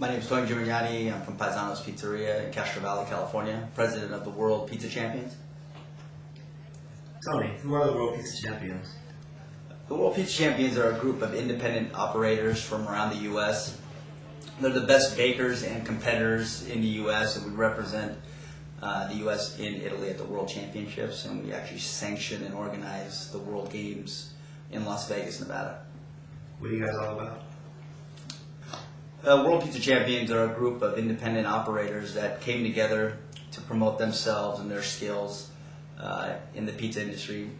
My name is Tony Gimignani. I'm from Paisano's Pizzeria in Castro Valley, California, president of the World Pizza Champions. Tony, who are the World Pizza Champions? The World Pizza Champions are a group of independent operators from around the U.S. They're the best bakers and competitors in the U.S., and we represent the U.S. in Italy at the World Championships, and we actually sanction and organize the World Games in Las Vegas, Nevada. What are you guys all about? World Pizza Champions are a group of independent operators that came together to promote themselves and their skills in the pizza industry.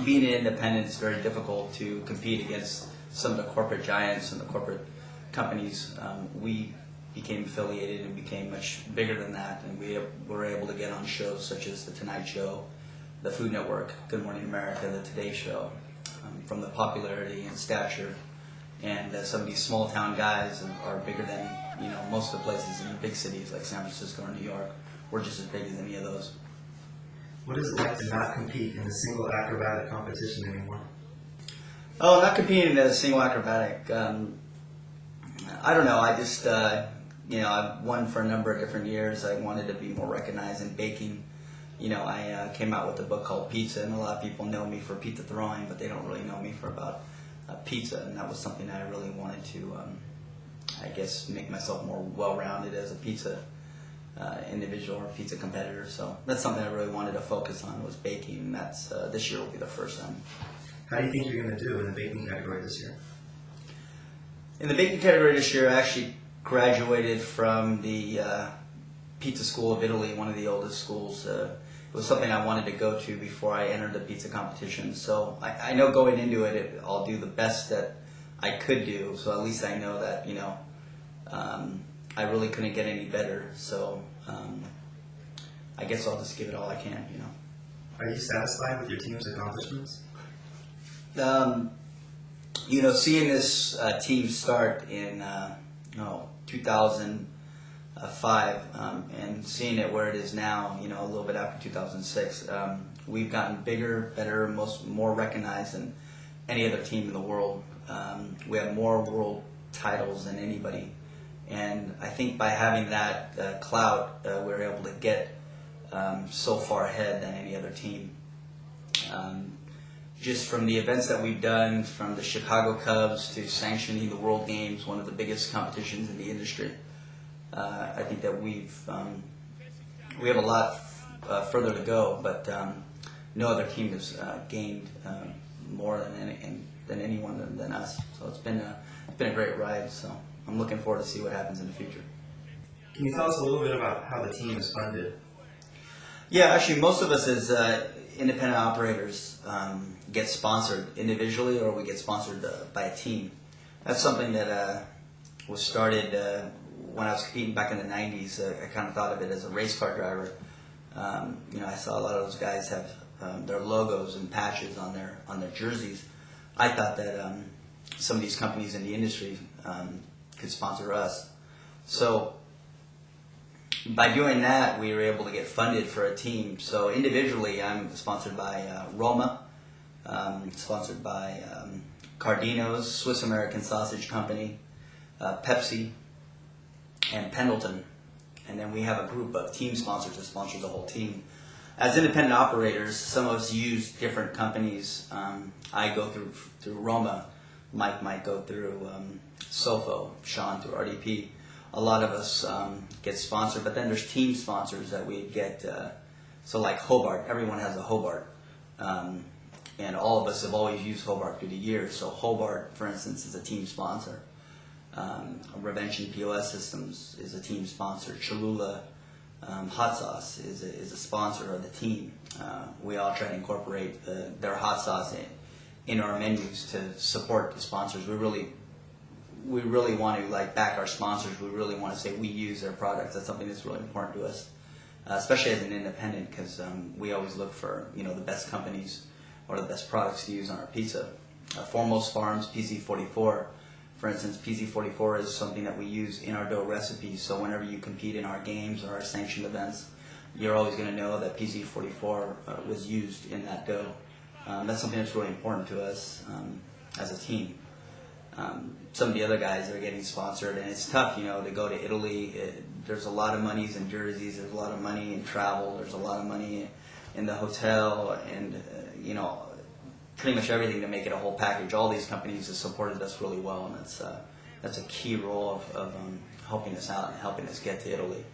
Being an independent is very difficult to compete against some of the corporate giants and the corporate companies. We became affiliated and became much bigger than that, and we were able to get on shows such as The Tonight Show, the Food Network, Good Morning America, The Today Show. From the popularity and stature, and some of these small town guys are bigger than most of the places in the big cities like San Francisco or New York. We're just as big as any of those. What is it like to not compete in a single acrobatic competition anymore? Oh, not competing in a single acrobatic. I don't know. I just I've won for a number of different years. I wanted to be more recognized in baking. I came out with a book called Pizza, and a lot of people know me for pizza throwing, but they don't really know me for about pizza, and that was something that I really wanted to, make myself more well-rounded as a pizza individual or pizza competitor. So that's something I really wanted to focus on, was baking, and that's this year will be the first time. How do you think you're going to do in the baking category this year? In the baking category this year, I actually graduated from the Pizza School of Italy, one of the oldest schools. It was something I wanted to go to before I entered the pizza competition. So I know going into it, I'll do the best that I could do. So at least I know that, I really couldn't get any better. So I guess I'll just give it all I can, Are you satisfied with your team's accomplishments? Seeing this team start in 2005 and seeing it where it is now, a little bit after 2006, we've gotten bigger, better, more recognized than any other team in the world. We have more world titles than anybody, and I think by having that clout, we're able to get so far ahead than any other team. Just from the events that we've done, from the Chicago Cubs to sanctioning the World Games, one of the biggest competitions in the industry, I think that we have a lot further to go, but no other team has gained more than anyone than us. So it's been a great ride. So I'm looking forward to see what happens in the future. Can you tell us a little bit about how the team is funded? Yeah, actually, most of us as independent operators get sponsored individually, or we get sponsored by a team. That's something that was started when I was competing back in the 90s. I kind of thought of it as a race car driver. I saw a lot of those guys have their logos and patches on their jerseys. I thought that some of these companies in the industry could sponsor us. So by doing that, we were able to get funded for a team. So individually, I'm sponsored by Roma, sponsored by Cardino's, Swiss American Sausage Company, Pepsi, and Pendleton. And then we have a group of team sponsors that sponsor the whole team. As independent operators, some of us use different companies. I go through Roma, Mike might go through Sofo, Sean through RDP. A lot of us get sponsored, but then there's team sponsors that we get. So like Hobart, everyone has a Hobart. And all of us have always used Hobart through the years. So Hobart, for instance, is a team sponsor. Revention POS Systems is a team sponsor. Cholula Hot Sauce is a sponsor of the team. We all try to incorporate their hot sauce in our menus to support the sponsors. We really want to back our sponsors. We really want to say we use their products. That's something that's really important to us, especially as an independent, because we always look for the best companies or the best products to use on our pizza. Foremost Farms PZ44, for instance, PZ44 is something that we use in our dough recipes. So whenever you compete in our games or our sanctioned events, you're always going to know that PZ44 was used in that dough. That's something that's really important to us as a team. some of the other guys that are getting sponsored, and it's tough, to go to Italy. There's a lot of monies in jerseys. There's a lot of money in travel. There's a lot of money in the hotel, and pretty much everything to make it a whole package. All these companies have supported us really well, and that's a key role of helping us out and helping us get to Italy.